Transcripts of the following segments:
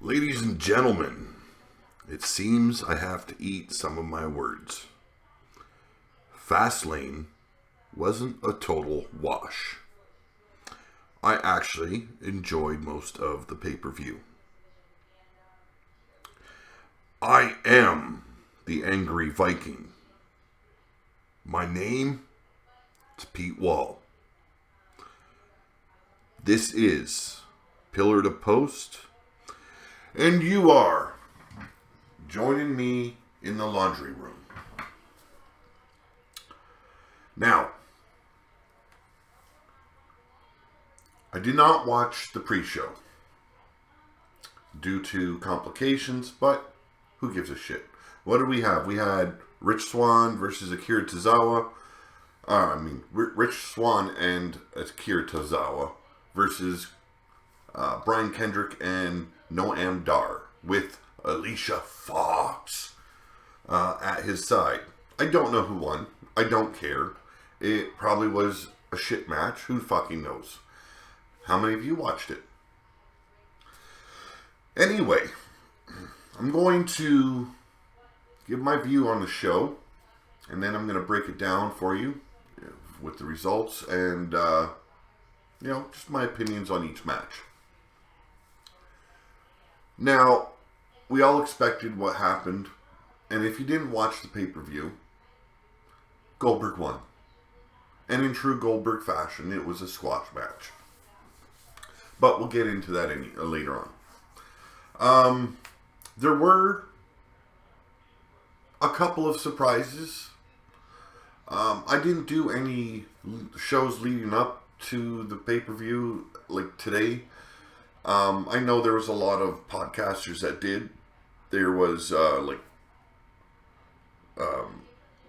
Ladies and gentlemen, it seems I have to eat some of my words. Fastlane wasn't a total wash. I actually enjoyed most of the pay-per-view. I am the Angry Viking. My name is Pete Wall. This is Pillar to Post, and you are joining me in the laundry room. Now, I did not watch the pre-show due to complications, but who gives a shit? What did we have? We had Rich Swann versus Akira Tozawa. Rich Swann and Akira Tozawa versus Brian Kendrick and Noam Dar with Alicia Fox at his side. I don't know who won. I don't care. It probably was a shit match. Who fucking knows? How many of you watched it? Anyway, I'm going to give my view on the show, and then I'm going to break it down for you with the results and, just my opinions on each match. Now, we all expected what happened, and if you didn't watch the pay-per-view, Goldberg won. And in true Goldberg fashion, it was a squash match. But we'll get into that later on. There were a couple of surprises. I didn't do any shows leading up to the pay-per-view like today. I know there was a lot of podcasters that did. There was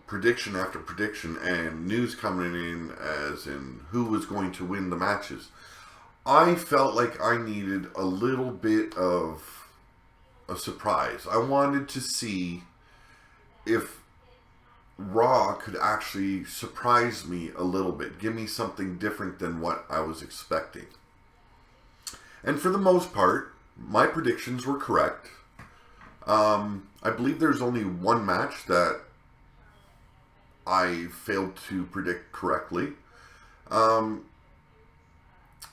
prediction after prediction and news coming in as in who was going to win the matches. I felt like I needed a little bit of a surprise. I wanted to see if Raw could actually surprise me a little bit. Give me something different than what I was expecting. And for the most part, my predictions were correct. I believe there's only one match that I failed to predict correctly.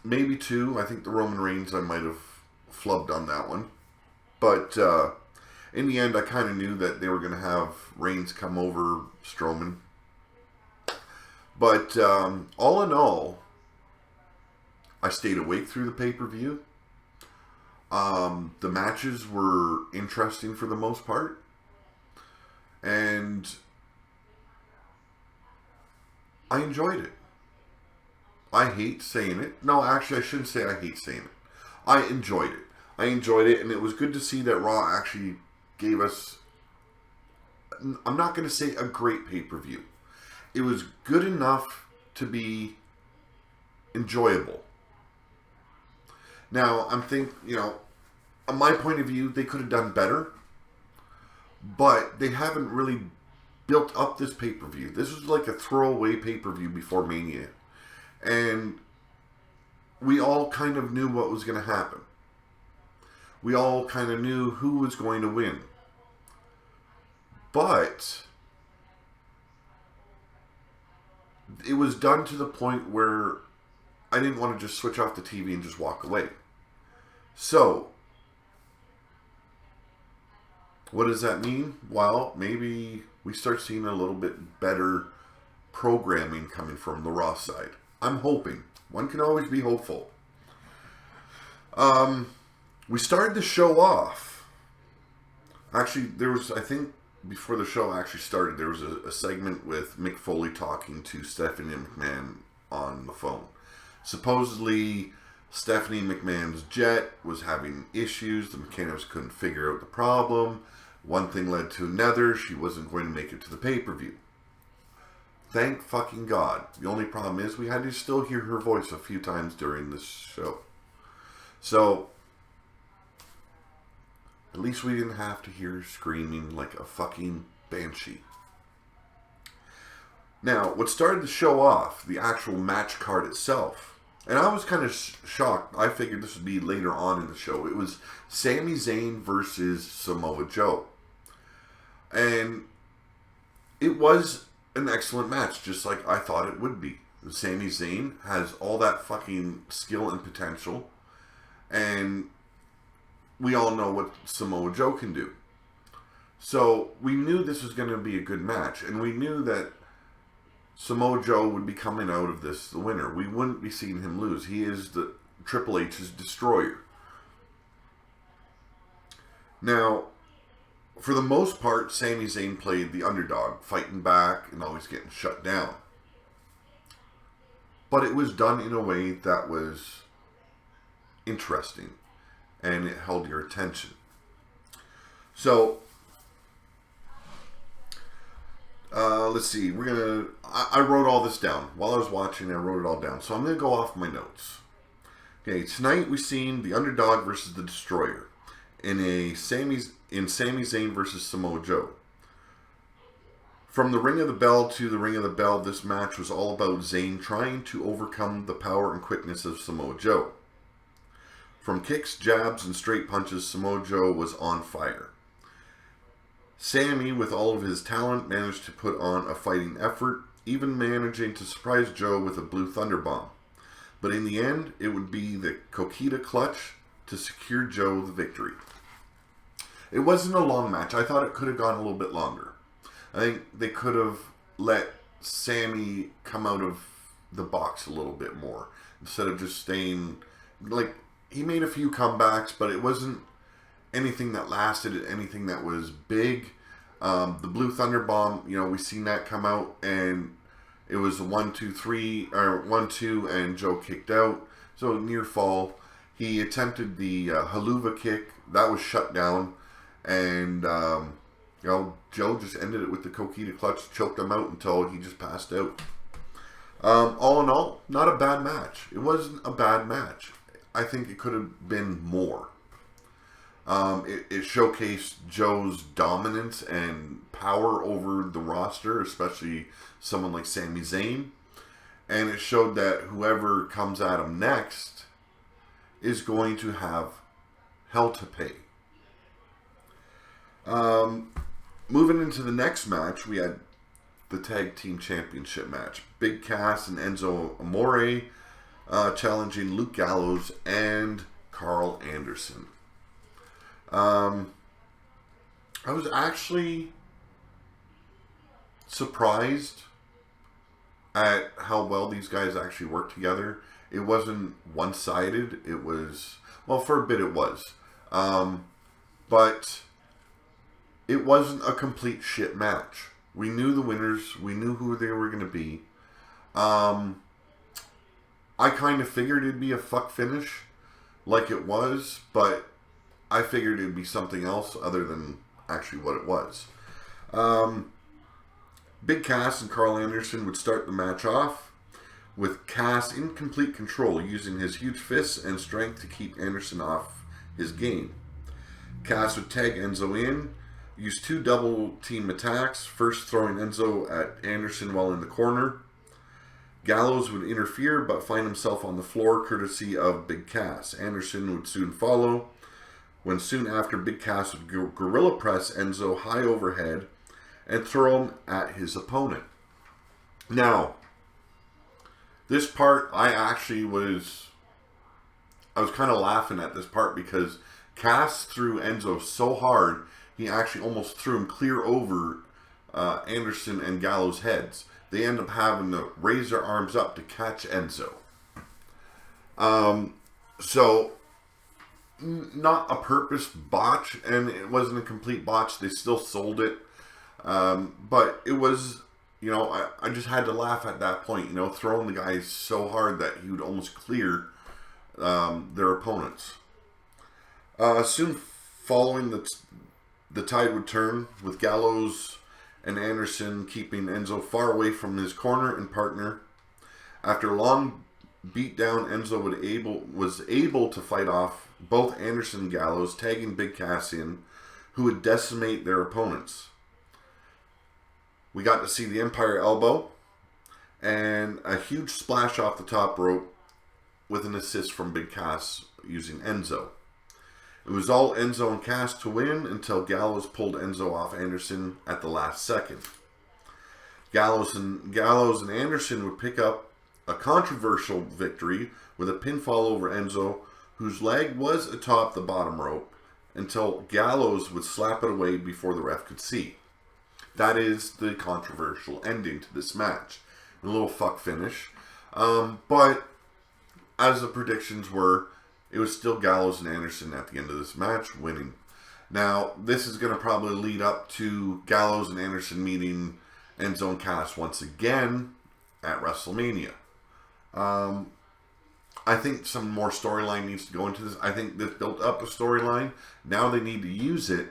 Maybe two. I think the Roman Reigns I might have flubbed on that one. But in the end, I kind of knew that they were going to have Reigns come over Strowman. But all in all, I stayed awake through the pay-per-view. The matches were interesting for the most part. And I enjoyed it. I hate saying it. No, actually, I shouldn't say I hate saying it. I enjoyed it. I enjoyed it, and it was good to see that Raw actually gave us, I'm not going to say a great pay-per-view. It was good enough to be enjoyable. Now, I'm thinking, on my point of view, they could have done better, but they haven't really built up this pay-per-view. This was like a throwaway pay-per-view before Mania. And we all kind of knew what was going to happen. We all kind of knew who was going to win. But it was done to the point where I didn't want to just switch off the TV and just walk away. So, what does that mean? Well, maybe we start seeing a little bit better programming coming from the Raw side. I'm hoping. One can always be hopeful. We started the show off. Actually, there was, I think, before the show actually started, there was a segment with Mick Foley talking to Stephanie McMahon on the phone. Supposedly, Stephanie McMahon's jet was having issues. The mechanics couldn't figure out the problem. One thing led to another. She wasn't going to make it to the pay-per-view. Thank fucking God. The only problem is we had to still hear her voice a few times during this show. So, at least we didn't have to hear her screaming like a fucking banshee. Now, what started the show off, the actual match card itself, And I was kind of shocked. I figured this would be later on in the show. It was Sami Zayn versus Samoa Joe. And it was an excellent match, just like I thought it would be. Sami Zayn has all that fucking skill and potential. And we all know what Samoa Joe can do. So we knew this was going to be a good match. And we knew that Samoa Joe would be coming out of this the winner. We wouldn't be seeing him lose. He is the Triple H's destroyer. Now, for the most part, Sami Zayn played the underdog, fighting back and always getting shut down. But it was done in a way that was interesting, and it held your attention. So, let's see. I wrote all this down. While I was watching, I wrote it all down. So I'm going to go off my notes. Okay, tonight we've seen the underdog versus the destroyer in Sami Zayn versus Samoa Joe. From the Ring of the Bell to the Ring of the Bell, this match was all about Zayn trying to overcome the power and quickness of Samoa Joe. From kicks, jabs, and straight punches, Samoa Joe was on fire. Sami, with all of his talent, managed to put on a fighting effort, even managing to surprise Joe with a Blue Thunder Bomb. But in the end, it would be the Coquina Clutch to secure Joe the victory. It wasn't a long match. I thought it could have gone a little bit longer. I think they could have let Sami come out of the box a little bit more instead of just staying. Like, he made a few comebacks, but it wasn't anything that lasted, anything that was big. The Blue Thunder Bomb, we've seen that come out, and it was a 1-2-3 or 1-2, and Joe kicked out. So near fall, he attempted the haluva kick that was shut down, and Joe just ended it with the Coquina Clutch, choked him out until he just passed out. All in all, not a bad match. It wasn't a bad match. I think it could have been more. It showcased Joe's dominance and power over the roster, especially someone like Sami Zayn. And it showed that whoever comes at him next is going to have hell to pay. Moving into the next match, we had the Tag Team Championship match. Big Cass and Enzo Amore challenging Luke Gallows and Carl Anderson. I was actually surprised at how well these guys actually work together. It wasn't one-sided. It was, well, for a bit it was. But it wasn't a complete shit match. We knew the winners. We knew who they were going to be. I kind of figured it'd be a fuck finish like it was, but I figured it'd be something else other than actually what it was. Big Cass and Carl Anderson would start the match off with Cass in complete control, using his huge fists and strength to keep Anderson off his game. Cass would tag Enzo in, use 2 double team attacks, first throwing Enzo at Anderson while in the corner. Gallows would interfere but find himself on the floor courtesy of Big Cass. Anderson would soon follow, when soon after Big Cass would gorilla press Enzo high overhead and throw him at his opponent. Now, this part I was kind of laughing at this part because Cass threw Enzo so hard he actually almost threw him clear over Anderson and Gallows' heads. They end up having to raise their arms up to catch Enzo. So, not a purpose botch, and it wasn't a complete botch. They still sold it. But it was, I just had to laugh at that point, throwing the guy so hard that he would almost clear their opponents. Soon following, the tide would turn, with Gallows and Anderson keeping Enzo far away from his corner and partner. After a long beatdown, Enzo was able to fight off both Anderson and Gallows, tagging Big Cass in, who would decimate their opponents. We got to see the Empire Elbow and a huge splash off the top rope. with an assist from Big Cass using Enzo. It was all Enzo and Cass to win until Gallows pulled Enzo off Anderson at the last second. Gallows and Anderson would pick up a controversial victory with a pinfall over Enzo, whose leg was atop the bottom rope, until Gallows would slap it away before the ref could see. That is the controversial ending to this match. A little fuck finish. But as the predictions were, it was still Gallows and Anderson at the end of this match winning. Now, this is going to probably lead up to Gallows and Anderson meeting Enzo and Cass once again at WrestleMania. I think some more storyline needs to go into this. I think they've built up a storyline. Now they need to use it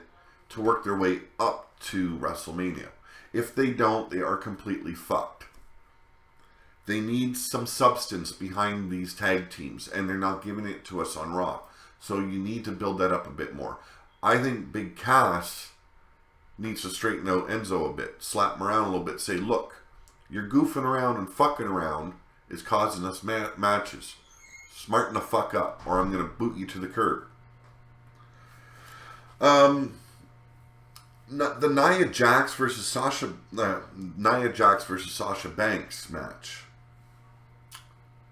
to work their way up to WrestleMania. If they don't, they are completely fucked. They need some substance behind these tag teams, and they're not giving it to us on Raw. So you need to build that up a bit more. I think Big Cass needs to straighten out Enzo a bit, slap him around a little bit, say, look, you're goofing around and fucking around is causing us matches. Smarten the fuck up, or I'm going to boot you to the curb. The Nia Jax versus Sasha Banks match.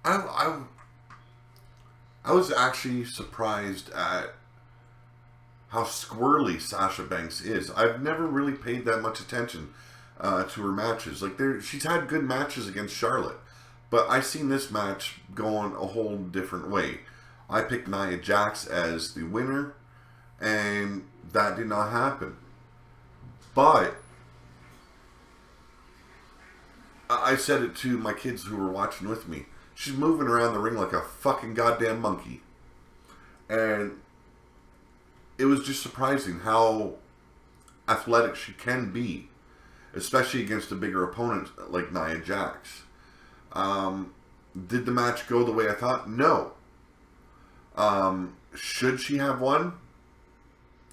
I was actually surprised at how squirrely Sasha Banks is. I've never really paid that much attention to her matches. Like she's had good matches against Charlotte, but I've seen this match going a whole different way. I picked Nia Jax as the winner, and that did not happen. But I said it to my kids who were watching with me. She's moving around the ring like a fucking goddamn monkey. And it was just surprising how athletic she can be, especially against a bigger opponent like Nia Jax. Did the match go the way I thought? No. Should she have won?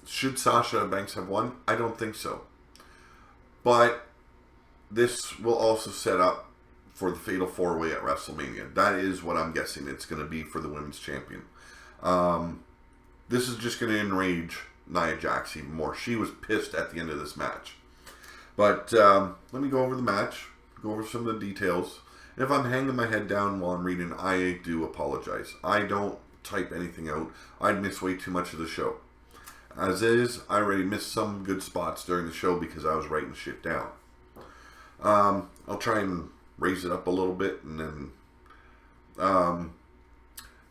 Should Sasha Banks have won? I don't think so. But this will also set up for the Fatal 4-Way at WrestleMania. That is what I'm guessing it's going to be for the Women's Champion. This is just going to enrage Nia Jax even more. She was pissed at the end of this match. But let me go over the match, go over some of the details. And if I'm hanging my head down while I'm reading, I do apologize. I don't type anything out. I'd miss way too much of the show. As is, I already missed some good spots during the show because I was writing shit down. I'll try and raise it up a little bit, and then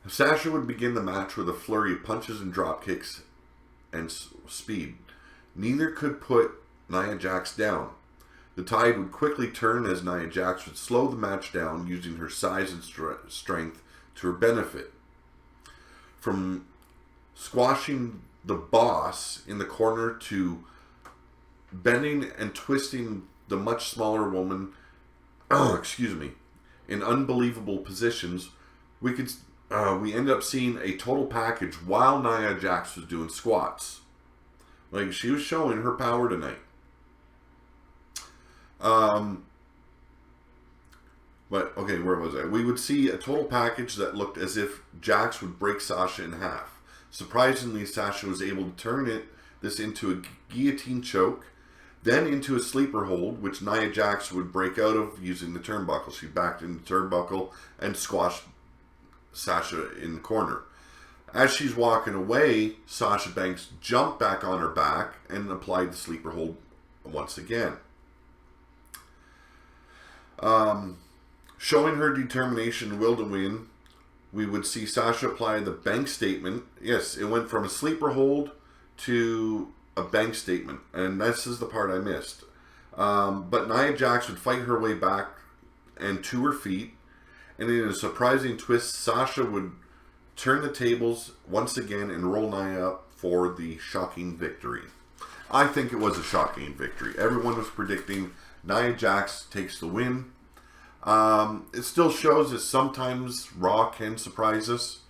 Sasha would begin the match with a flurry of punches and drop kicks and speed. Neither could put Nia Jax down. The tide would quickly turn as Nia Jax would slow the match down using her size and strength to her benefit. From squashing the boss in the corner to bending and twisting the much smaller woman, in unbelievable positions, we end up seeing a total package while Nia Jax was doing squats. Like, she was showing her power tonight. But, okay, where was I? We would see a total package that looked as if Jax would break Sasha in half. Surprisingly, Sasha was able to turn this into a guillotine choke, then into a sleeper hold, which Nia Jax would break out of using the turnbuckle. She backed into the turnbuckle and squashed Sasha in the corner. As she's walking away, Sasha Banks jumped back on her back and applied the sleeper hold once again. Showing her determination and will to win, we would see Sasha apply the bank statement. Yes, it went from a sleeper hold to a bank statement, and this is the part I missed. But Nia Jax would fight her way back and to her feet, and in a surprising twist, Sasha would turn the tables once again and roll Nia up for the shocking victory. I think it was a shocking victory. Everyone was predicting Nia Jax takes the win. It still shows that sometimes Raw can surprise us.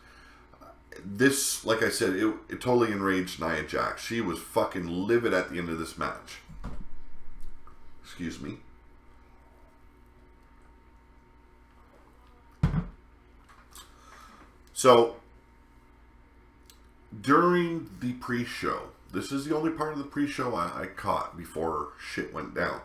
This, like I said, it totally enraged Nia Jax. She was fucking livid at the end of this match. Excuse me. So, during the pre-show, this is the only part of the pre-show I caught before shit went down.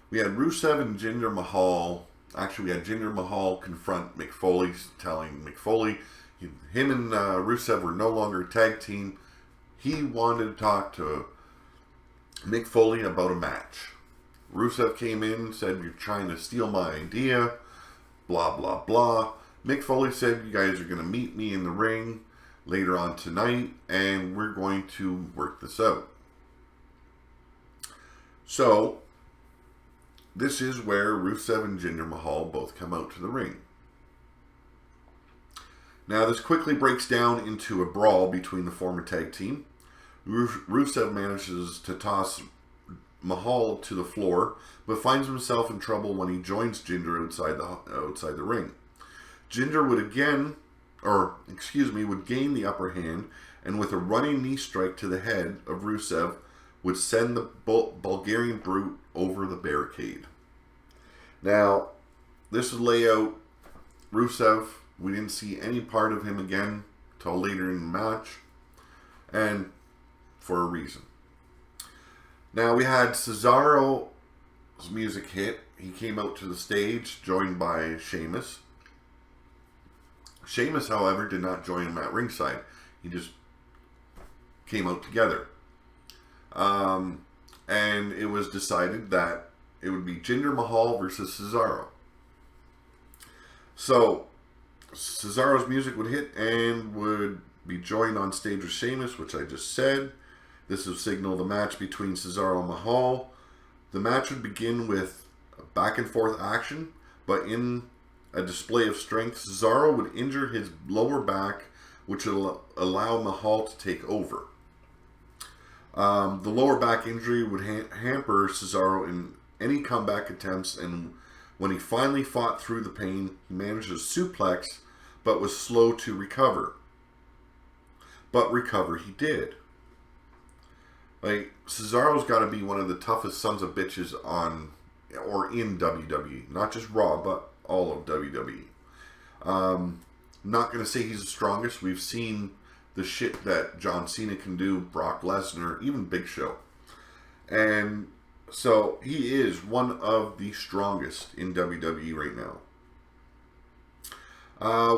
We had Rusev and Jinder Mahal. Actually, we had Jinder Mahal confront Mick Foley, telling Mick Foley him and Rusev were no longer a tag team. He wanted to talk to Mick Foley about a match. Rusev came in, said, "You're trying to steal my idea," blah, blah, blah. Mick Foley said, "You guys are going to meet me in the ring later on tonight, and we're going to work this out." So, this is where Rusev and Jinder Mahal both come out to the ring. Now, this quickly breaks down into a brawl between the former tag team. Rusev manages to toss Mahal to the floor, but finds himself in trouble when he joins Jinder outside the ring. Jinder would gain the upper hand, and with a running knee strike to the head of Rusev, would send the Bulgarian Brute over the barricade. Now, this would lay out Rusev. We didn't see any part of him again till later in the match, and for a reason. Now, we had Cesaro's music hit. He came out to the stage, joined by Sheamus. Sheamus, however, did not join him at ringside. He just came out together. And it was decided that it would be Jinder Mahal versus Cesaro. So, Cesaro's music would hit and would be joined on stage with Sheamus, which I just said. This would signal the match between Cesaro and Mahal. The match would begin with back and forth action, but in a display of strength, Cesaro would injure his lower back, which would allow Mahal to take over. The lower back injury would hamper Cesaro in any comeback attempts, and when he finally fought through the pain, he managed a suplex, but was slow to recover. But recover he did. Like, Cesaro's got to be one of the toughest sons of bitches on, or in WWE. Not just Raw, but all of WWE. Not going to say he's the strongest. We've seen the shit that John Cena can do, Brock Lesnar, even Big Show. And so he is one of the strongest in WWE right now.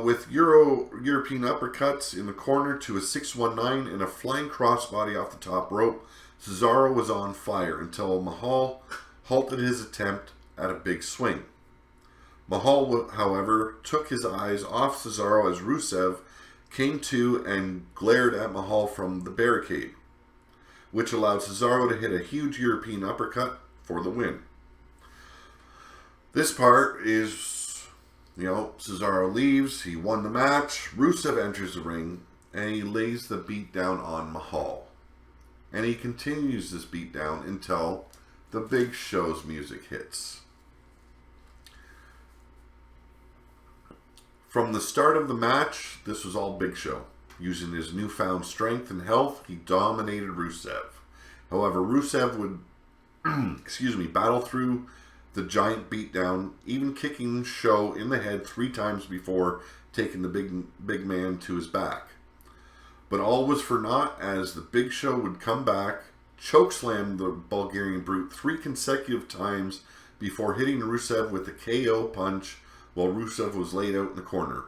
With European uppercuts in the corner to a 619 and a flying crossbody off the top rope, Cesaro was on fire until Mahal halted his attempt at a big swing. Mahal, however, took his eyes off Cesaro as Rusev came to and glared at Mahal from the barricade, which allowed Cesaro to hit a huge European uppercut for the win. This part is, Cesaro leaves, he won the match, Rusev enters the ring, and he lays the beat down on Mahal. And he continues this beat down until the Big Show's music hits. From the start of the match, this was all Big Show. Using his newfound strength and health, he dominated Rusev. However, Rusev would battle through the giant beatdown, even kicking Show in the head 3 times before taking the big man to his back. But all was for naught as the Big Show would come back, chokeslam the Bulgarian Brute 3 consecutive times before hitting Rusev with a KO punch while Rusev was laid out in the corner.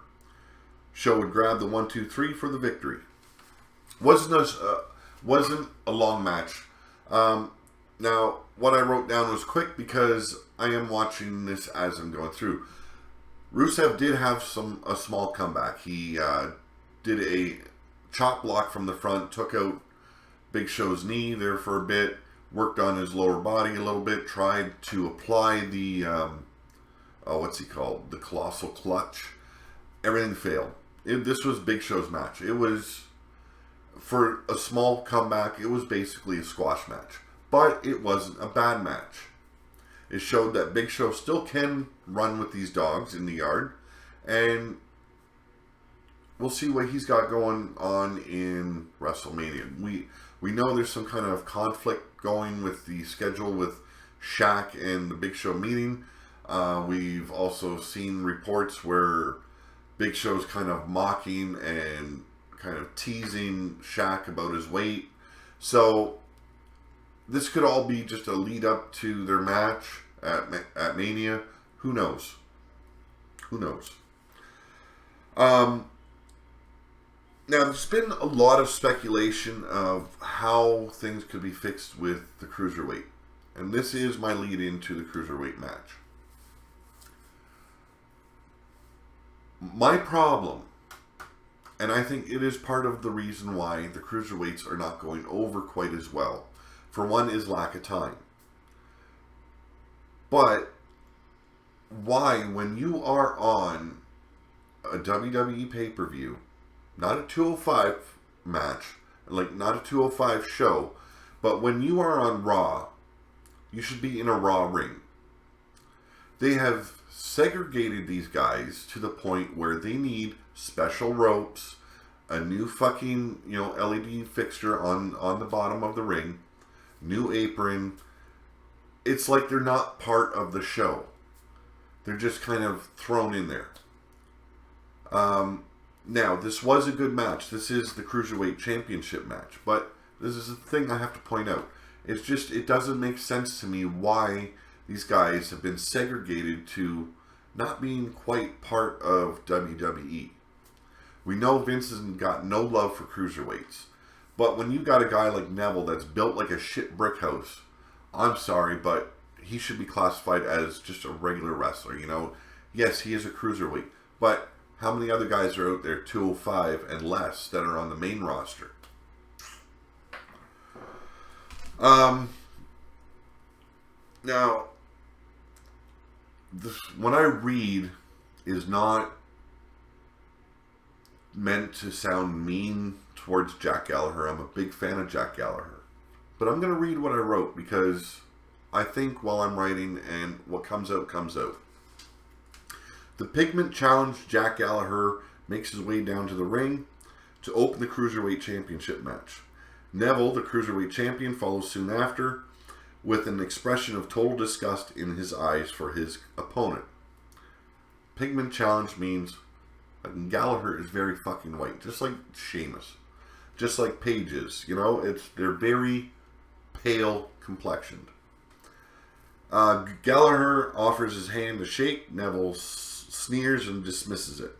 Show would grab the 1-2-3 for the victory. Wasn't a long match. Now, what I wrote down was quick because I am watching this as I'm going through. Rusev did have a small comeback. He did a chop block from the front, took out Big Show's knee there for a bit, worked on his lower body a little bit, tried to apply the, the colossal clutch. Everything failed. This was Big Show's match. It was, for a small comeback, it was basically a squash match. But it wasn't a bad match. It showed that Big Show still can run with these dogs in the yard. And we'll see what he's got going on in WrestleMania. We know there's some kind of conflict going with the schedule with Shaq and the Big Show meeting. We've also seen reports where Big Show's kind of mocking and kind of teasing Shaq about his weight. So this could all be just a lead up to their match at Mania. Who knows? Who knows? Now, there's been a lot of speculation of how things could be fixed with the Cruiserweight. And this is my lead into the Cruiserweight match. My problem, and I think it is part of the reason why the Cruiserweights are not going over quite as well, for one, is lack of time. But why, when you are on a WWE pay-per-view, not a 205 match, like not a 205 show, but when you are on Raw, you should be in a Raw ring. They have segregated these guys to the point where they need special ropes, a new fucking, LED fixture on the bottom of the ring, new apron. It's like they're not part of the show. They're just kind of thrown in there. Now, this was a good match. This is the Cruiserweight Championship match. But this is the thing I have to point out. It's just, it doesn't make sense to me why these guys have been segregated to not being quite part of WWE. We know Vince has got no love for Cruiserweights. But when you got a guy like Neville that's built like a shit brick house, I'm sorry, but he should be classified as just a regular wrestler, Yes, he is a Cruiserweight. But how many other guys are out there, 205 and less, that are on the main roster? Now, when I read is not meant to sound mean towards Jack Gallagher. I'm a big fan of Jack Gallagher. But I'm going to read what I wrote because I think while I'm writing and what comes out, comes out. The Pigment challenged Jack Gallagher makes his way down to the ring to open the Cruiserweight Championship match. Neville, the Cruiserweight Champion, follows soon after with an expression of total disgust in his eyes for his opponent. Pigment challenge means Gallagher is very fucking white, just like Sheamus, just like Paige is. They're very pale complexioned. Gallagher offers his hand to shake. Neville sneers and dismisses it.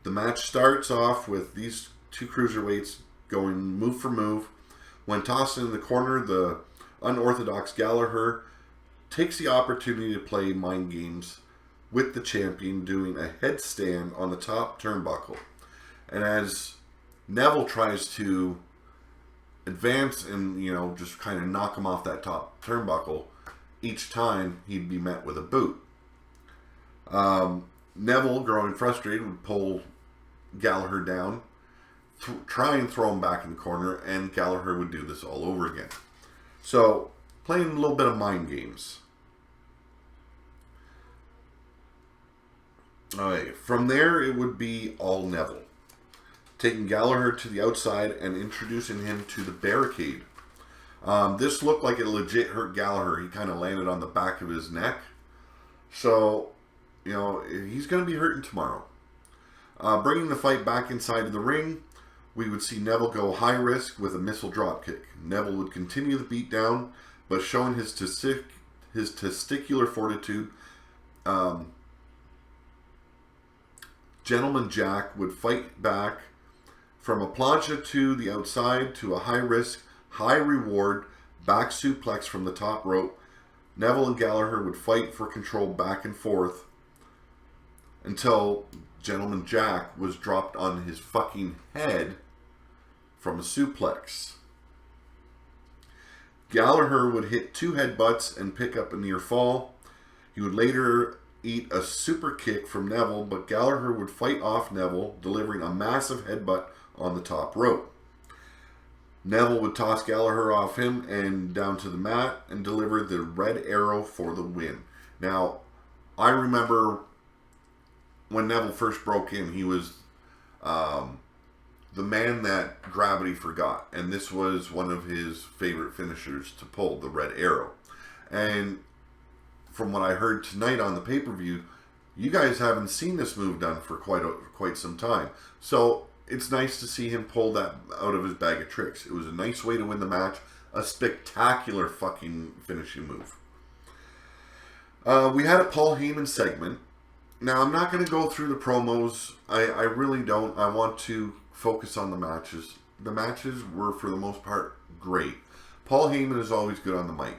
The match starts off with these two cruiserweights going move for move. When tossed in the corner, the unorthodox Gallagher takes the opportunity to play mind games with the champion, doing a headstand on the top turnbuckle. And as Neville tries to advance and, just kind of knock him off that top turnbuckle, each time he'd be met with a boot. Neville, growing frustrated, would pull Gallagher down, try and throw him back in the corner, and Gallagher would do this all over again. So, playing a little bit of mind games. Okay, from there, it would be all Neville, taking Gallagher to the outside and introducing him to the barricade. This looked like it legit hurt Gallagher. He kind of landed on the back of his neck. So, he's going to be hurting tomorrow. Bringing the fight back inside of the ring, we would see Neville go high risk with a missile dropkick. Neville would continue the beatdown, but showing his testicular fortitude, Gentleman Jack would fight back from a plancha to the outside to a high risk, high reward back suplex from the top rope. Neville and Gallagher would fight for control back and forth until Gentleman Jack was dropped on his fucking head from a suplex. Gallagher would hit 2 headbutts and pick up a near fall. He would later eat a super kick from Neville, but Gallagher would fight off Neville, delivering a massive headbutt on the top rope. Neville would toss Gallagher off him and down to the mat and deliver the red arrow for the win. Now, I remember when Neville first broke in, he was the man that gravity forgot. And this was one of his favorite finishers to pull, the red arrow. And from what I heard tonight on the pay-per-view, You guys haven't seen this move done for quite some time. So it's nice to see him pull that out of his bag of tricks. It was a nice way to win the match. A spectacular fucking finishing move. We had a Paul Heyman segment. Now, I'm not going to go through the promos. I really don't. I want to focus on the matches. The matches were, for the most part, great. Paul Heyman is always good on the mic.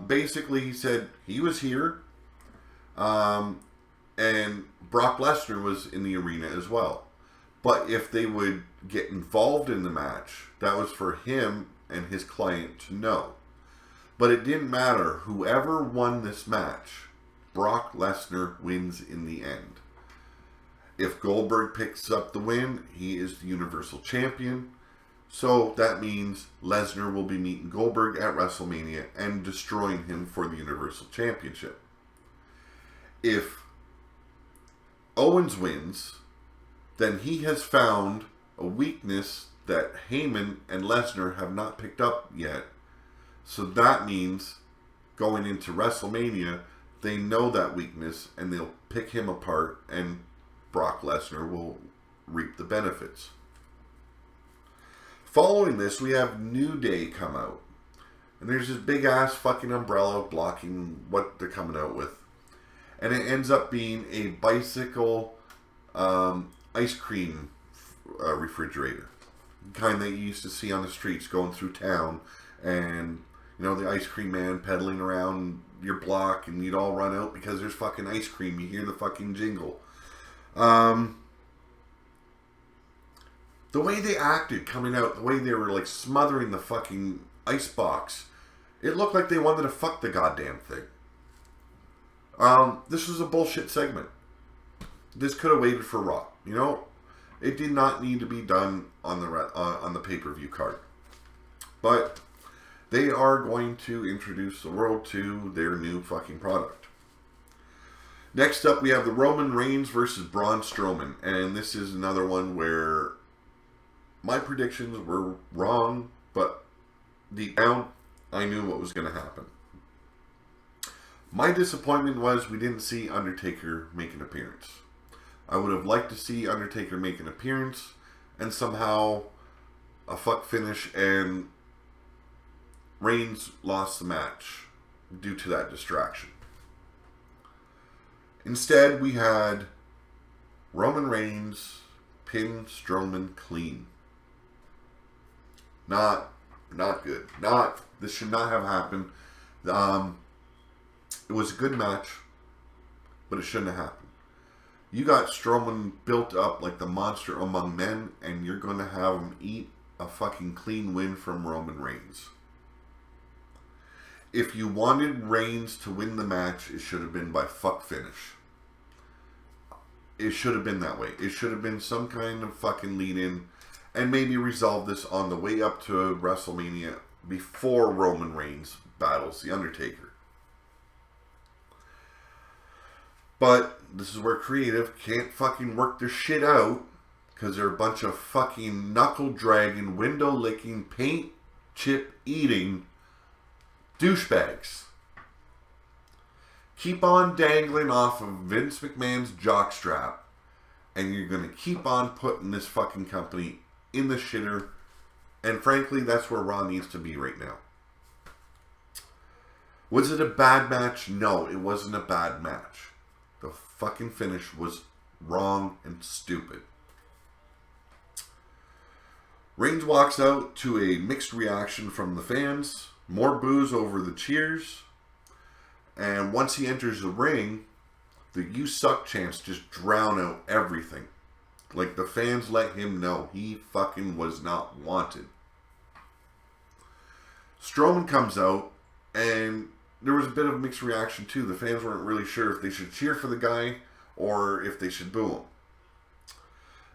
Basically, he said he was here. And Brock Lesnar was in the arena as well. But if they would get involved in the match, that was for him and his client to know. But it didn't matter. Whoever won this match, Brock Lesnar wins in the end. If Goldberg picks up the win, he is the Universal Champion. So that means Lesnar will be meeting Goldberg at WrestleMania and destroying him for the Universal Championship. If Owens wins, then he has found a weakness that Heyman and Lesnar have not picked up yet. So that means going into WrestleMania, they know that weakness and they'll pick him apart and Brock Lesnar will reap the benefits. Following this, we have New Day come out. And there's this big ass fucking umbrella blocking what they're coming out with. And it ends up being a bicycle ice cream refrigerator. The kind that you used to see on the streets going through town. And, you know, the ice cream man pedaling around your block. And you'd all run out because there's fucking ice cream. You hear the fucking jingle. The way they acted coming out, the way they were like smothering the fucking ice box, it looked like they wanted to fuck the goddamn thing. This was a bullshit segment. This could have waited for Raw. You know, it did not need to be done on the pay-per-view card. But they are going to introduce the world to their new fucking product. Next up, we have the Roman Reigns versus Braun Strowman, and this is another one where my predictions were wrong, but deep down, I knew what was going to happen. My disappointment was we didn't see Undertaker make an appearance. I would have liked to see Undertaker make an appearance and somehow a fuck finish and Reigns lost the match due to that distraction. Instead, we had Roman Reigns pin Strowman clean. Not good. This should not have happened. It was a good match, but it shouldn't have happened. You got Strowman built up like the monster among men, and you're going to have him eat a fucking clean win from Roman Reigns. If you wanted Reigns to win the match, it should have been by fuck finish. It should have been that way. It should have been some kind of fucking lead-in, and maybe resolve this on the way up to WrestleMania before Roman Reigns battles The Undertaker. But this is where creative can't fucking work their shit out because they're a bunch of fucking knuckle-dragging, window-licking, paint-chip-eating douchebags. Keep on dangling off of Vince McMahon's jockstrap and you're going to keep on putting this fucking company in the shitter. And frankly, that's where Raw needs to be right now. Was it a bad match? No, it wasn't a bad match. The fucking finish was wrong and stupid. Reigns walks out to a mixed reaction from the fans. More boos over the cheers. And once he enters the ring, the "you suck" chants just drown out everything. Like the fans let him know he fucking was not wanted. Strowman comes out and there was a bit of a mixed reaction too. The fans weren't really sure if they should cheer for the guy or if they should boo him.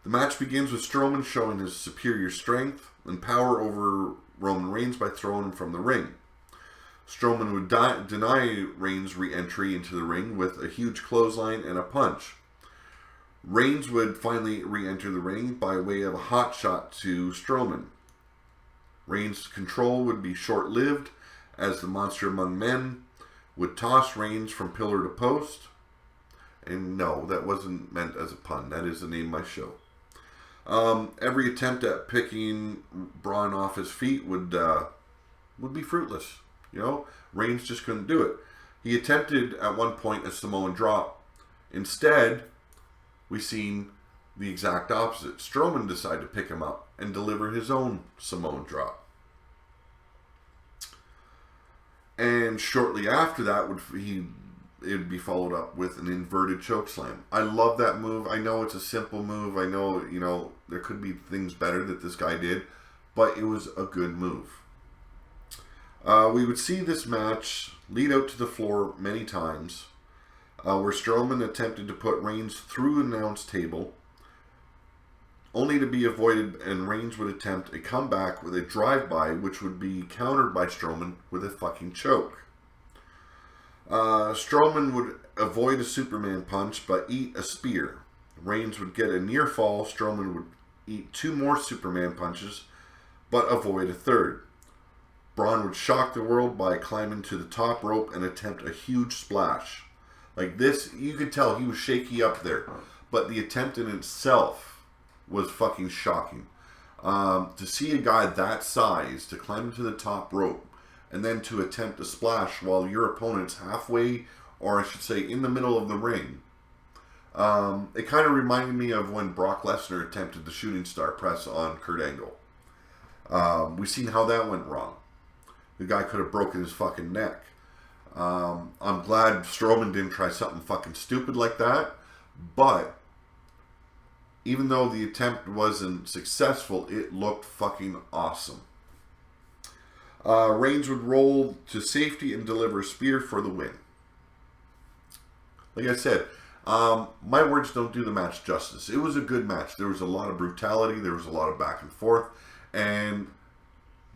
The match begins with Strowman showing his superior strength and power over Roman Reigns by throwing him from the ring. Strowman would deny Reigns' re-entry into the ring with a huge clothesline and a punch. Reigns would finally re-enter the ring by way of a hot shot to Strowman. Reigns' control would be short-lived as the monster among men would toss Reigns from pillar to post. And no, that wasn't meant as a pun. That is the name of my show. Every attempt at picking Braun off his feet would be fruitless. You know, Reigns just couldn't do it. He attempted at one point a Samoan drop. Instead, we seen the exact opposite. Strowman decided to pick him up and deliver his own Samoan drop. And shortly after that, it'd be followed up with an inverted chokeslam. I love that move. I know it's a simple move. I know, you know, there could be things better that this guy did, but it was a good move. We would see this match lead out to the floor many times, where Strowman attempted to put Reigns through the announce table, only to be avoided, and Reigns would attempt a comeback with a drive-by, which would be countered by Strowman with a fucking choke. Strowman would avoid a Superman punch, but eat a spear. Reigns would get a near fall. Strowman would eat 2 more Superman punches, but avoid a third. Braun would shock the world by climbing to the top rope and attempt a huge splash. Like this, you could tell he was shaky up there, but the attempt in itself was fucking shocking. To see a guy that size to climb to the top rope and then to attempt a splash while your opponent's halfway, or I should say in the middle of the ring. It kind of reminded me of when Brock Lesnar attempted the shooting star press on Kurt Angle. We've seen how that went wrong. The guy could have broken his fucking neck. I'm glad Strowman didn't try something fucking stupid like that, but even though the attempt wasn't successful, it looked fucking awesome. Reigns would roll to safety and deliver a spear for the win. Like I said, my words don't do the match justice. It was a good match. There was a lot of brutality. There was a lot of back and forth. And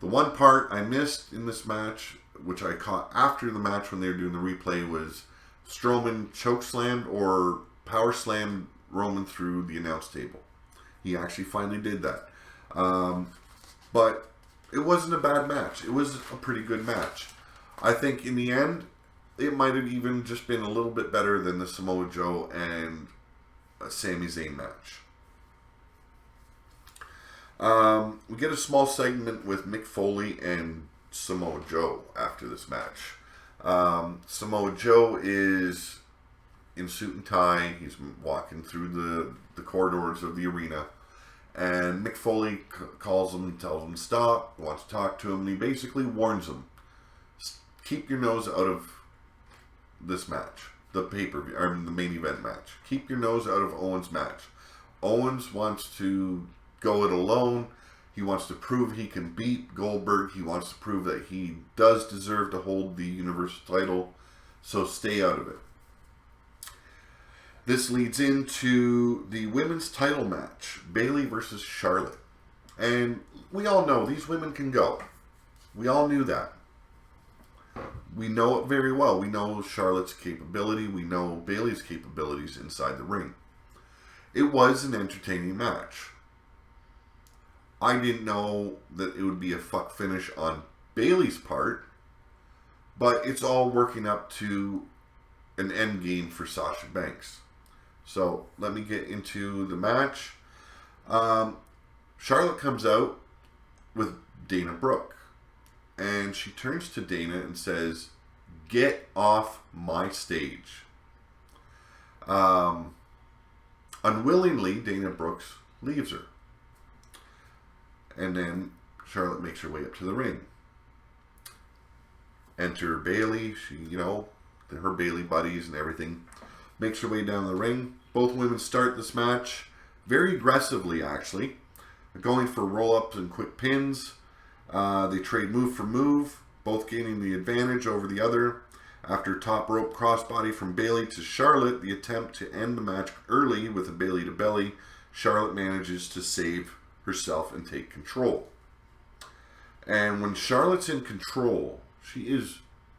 the one part I missed in this match, which I caught after the match when they were doing the replay, was Strowman chokeslammed or power slammed Roman through the announce table. He actually finally did that. But it wasn't a bad match. It was a pretty good match. I think in the end, it might have even just been a little bit better than the Samoa Joe and Sami Zayn match. We get a small segment with Mick Foley and Samoa Joe after this match. Samoa Joe is in suit and tie. He's walking through the corridors of the arena. And Mick Foley calls him, tells him to stop, wants to talk to him, and he basically warns him, keep your nose out of this match, the pay-per-view, or the main event match. Keep your nose out of Owens' match. Owens wants to go it alone. He wants to prove he can beat Goldberg. He wants to prove that he does deserve to hold the Universal title. So stay out of it. This leads into the women's title match, Bayley versus Charlotte. And we all know these women can go. We all knew that. We know it very well. We know Charlotte's capability. We know Bayley's capabilities inside the ring. It was an entertaining match. I didn't know that it would be a fuck finish on Bayley's part, but it's all working up to an end game for Sasha Banks. So let me get into the match. Charlotte comes out with Dana Brooke, and she turns to Dana and says, "Get off my stage." Unwillingly, Dana Brooks leaves her. And then Charlotte makes her way up to the ring. Enter Bayley. She, her Bayley buddies and everything. Makes her way down the ring. Both women start this match very aggressively, actually. Going for roll-ups and quick pins. They trade move for move, both gaining the advantage over the other. After top rope crossbody from Bayley to Charlotte, the attempt to end the match early with a Bayley to belly, Charlotte manages to save herself and take control. And when Charlotte's in control, she is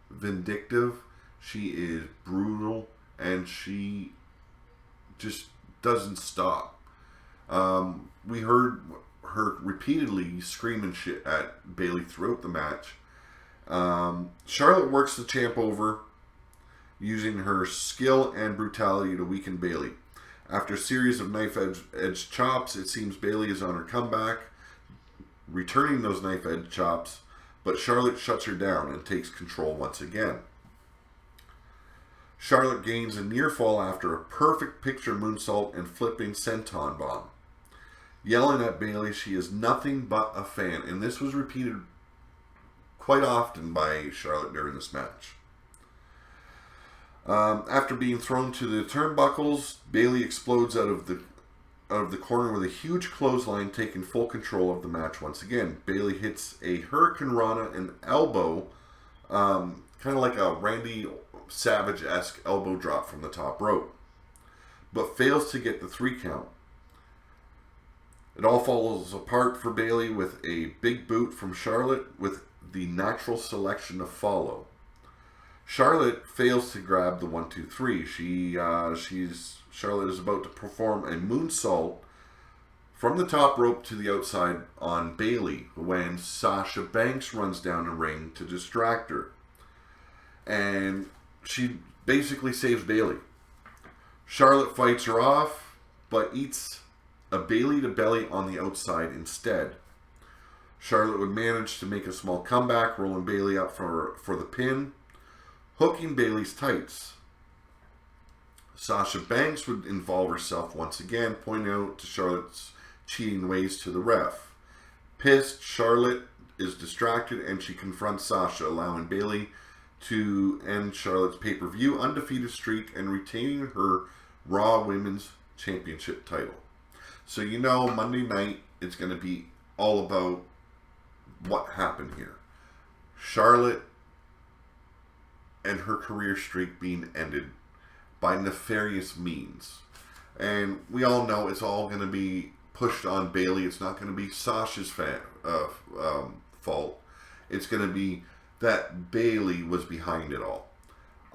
vindictive, she is brutal, and she just doesn't stop. We heard her repeatedly screaming shit at Bayley throughout the match. Charlotte works the champ over, using her skill and brutality to weaken Bayley. After a series of knife-edge chops, it seems Bayley is on her comeback, returning those knife-edge chops, but Charlotte shuts her down and takes control once again. Charlotte gains a near fall after a perfect picture moonsault and flipping senton bomb. Yelling at Bayley she is nothing but a fan, and this was repeated quite often by Charlotte during this match. After being thrown to the turnbuckles, Bayley explodes out of the corner with a huge clothesline, taking full control of the match once again. Bayley hits a Hurricane Rana and elbow, kind of like a Randy Savage-esque elbow drop from the top rope, but fails to get the 3 count. It all falls apart for Bayley with a big boot from Charlotte with the natural selection to follow. Charlotte fails to grab the 1-2-3. Charlotte is about to perform a moonsault from the top rope to the outside on Bayley when Sasha Banks runs down the ring to distract her. And she basically saves Bayley. Charlotte fights her off, but eats a Bayley to belly on the outside instead. Charlotte would manage to make a small comeback, rolling Bayley up for the pin, hooking Bayley's tights. Sasha Banks would involve herself once again, pointing out to Charlotte's cheating ways to the ref. Pissed, Charlotte is distracted and she confronts Sasha, allowing Bayley to end Charlotte's pay-per-view undefeated streak and retaining her Raw Women's Championship title. So you know Monday night it's going to be all about what happened here. Charlotte and her career streak being ended by nefarious means. And we all know it's all going to be pushed on Bayley. It's not going to be Sasha's fault. It's going to be that Bayley was behind it all.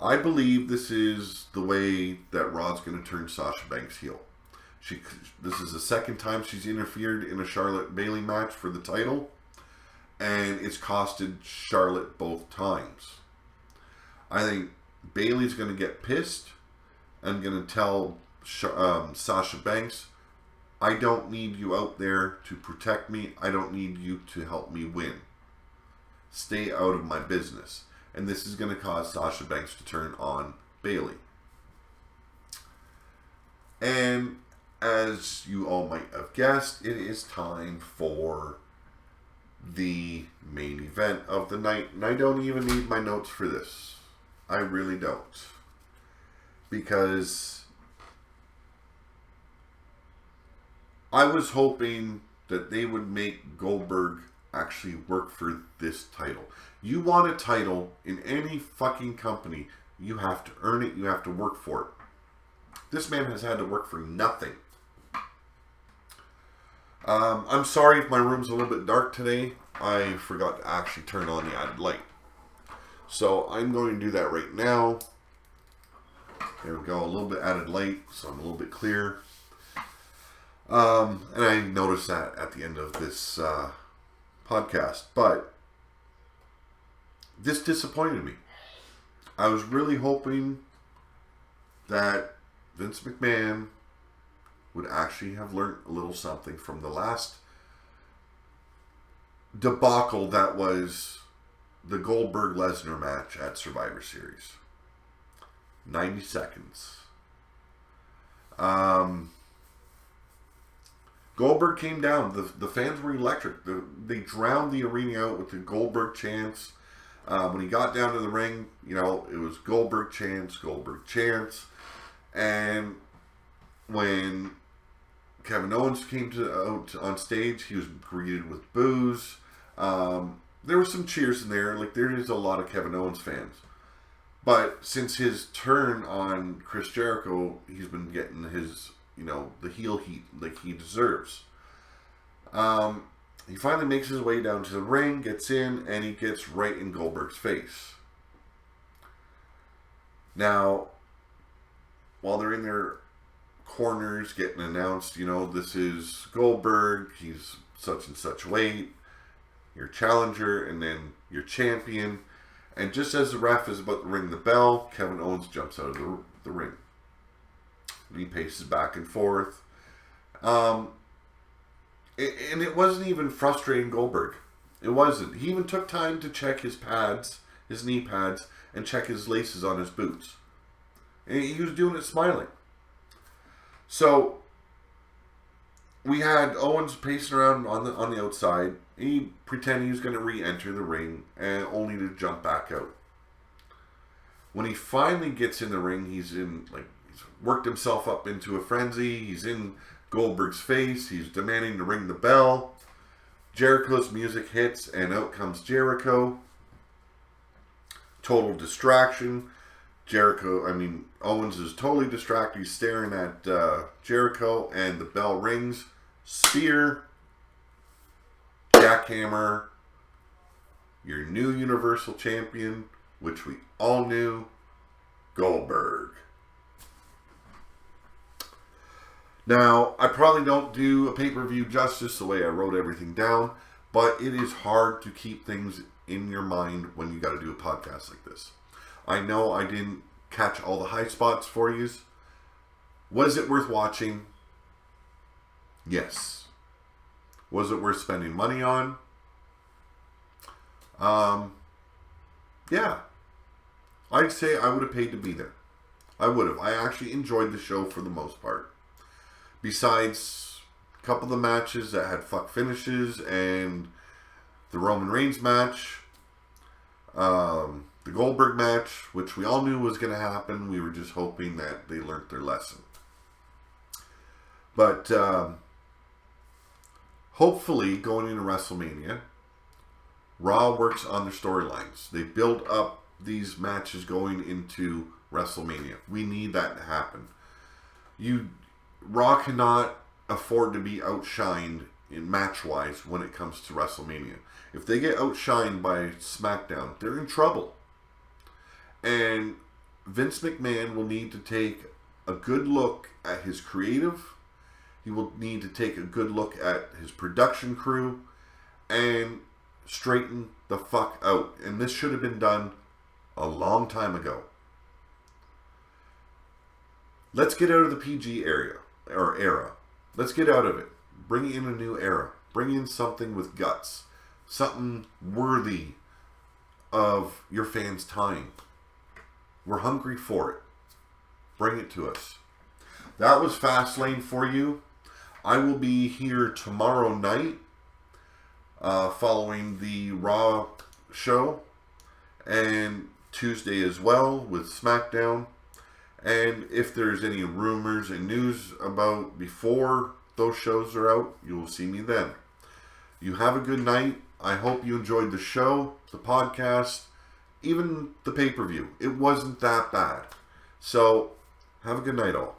I believe this is the way that Raw's going to turn Sasha Banks heel. This is the second time she's interfered in a Charlotte-Bayley match for the title, and it's costed Charlotte both times. I think Bayley's going to get pissed and going to tell Sasha Banks, I don't need you out there to protect me. I don't need you to help me win. Stay out of my business. And this is going to cause Sasha Banks to turn on Bayley. And as you all might have guessed, it is time for the main event of the night. And I don't even need my notes for this. I really don't. Because I was hoping that they would make Goldberg actually work for this title. You want a title in any fucking company, you have to earn it, you have to work for it. This man has had to work for nothing. I'm sorry if my room's a little bit dark today. I forgot to actually turn on the added light. So I'm going to do that right now. There we go, a little bit added light, so I'm a little bit clear. And I noticed that at the end of this podcast, but this disappointed me. I was really hoping that Vince McMahon would actually have learned a little something from the last debacle that was the Goldberg-Lesnar match at Survivor Series. 90 seconds. Goldberg came down. The fans were electric. They drowned the arena out with the Goldberg chants. When he got down to the ring, you know, it was Goldberg chants, Goldberg chants. And when Kevin Owens came out on stage, he was greeted with boos. There were some cheers in there. Like, there is a lot of Kevin Owens fans. But since his turn on Chris Jericho, he's been getting his, you know, the heel heat like he deserves. He finally makes his way down to the ring, gets in, and he gets right in Goldberg's face. Now, while they're in their corners getting announced, you know, this is Goldberg, he's such and such weight, your challenger, and then your champion. And just as the ref is about to ring the bell, Kevin Owens jumps out of the ring. He paces back and forth. And it wasn't even frustrating Goldberg. It wasn't. He even took time to check his pads, his knee pads, and check his laces on his boots. And he was doing it smiling. So we had Owens pacing around on the outside. He pretended he was going to re-enter the ring, and only to jump back out. When he finally gets in the ring, he's worked himself up into a frenzy. He's in Goldberg's face. He's demanding to ring the bell. Jericho's music hits, and out comes Jericho. Total distraction. Owens is totally distracted. He's staring at Jericho, and the bell rings. Spear. Jackhammer. Your new Universal Champion, which we all knew, Goldberg. Now, I probably don't do a pay-per-view justice the way I wrote everything down, but it is hard to keep things in your mind when you got to do a podcast like this. I know I didn't catch all the high spots for you. Was it worth watching? Yes. Was it worth spending money on? Yeah. I'd say I would have paid to be there. I would have. I actually enjoyed the show for the most part. Besides a couple of the matches that had fuck finishes and the Roman Reigns match, the Goldberg match, which we all knew was going to happen. We were just hoping that they learned their lesson. But hopefully going into WrestleMania, Raw works on their storylines. They build up these matches going into WrestleMania. We need that to happen. Raw cannot afford to be outshined in match-wise when it comes to WrestleMania. If they get outshined by SmackDown, they're in trouble. And Vince McMahon will need to take a good look at his creative. He will need to take a good look at his production crew and straighten the fuck out. And this should have been done a long time ago. Let's get out of the PG era. Let's get out of it. Bring in a new era. Bring in something with guts. Something worthy of your fans' time. We're hungry for it. Bring it to us. That was Fastlane for you. I will be here tomorrow night following the Raw show, and Tuesday as well with SmackDown. And if there's any rumors and news about before those shows are out, you will see me then. You have a good night. I hope you enjoyed the show, the podcast, even the pay-per-view. It wasn't that bad. So, have a good night all.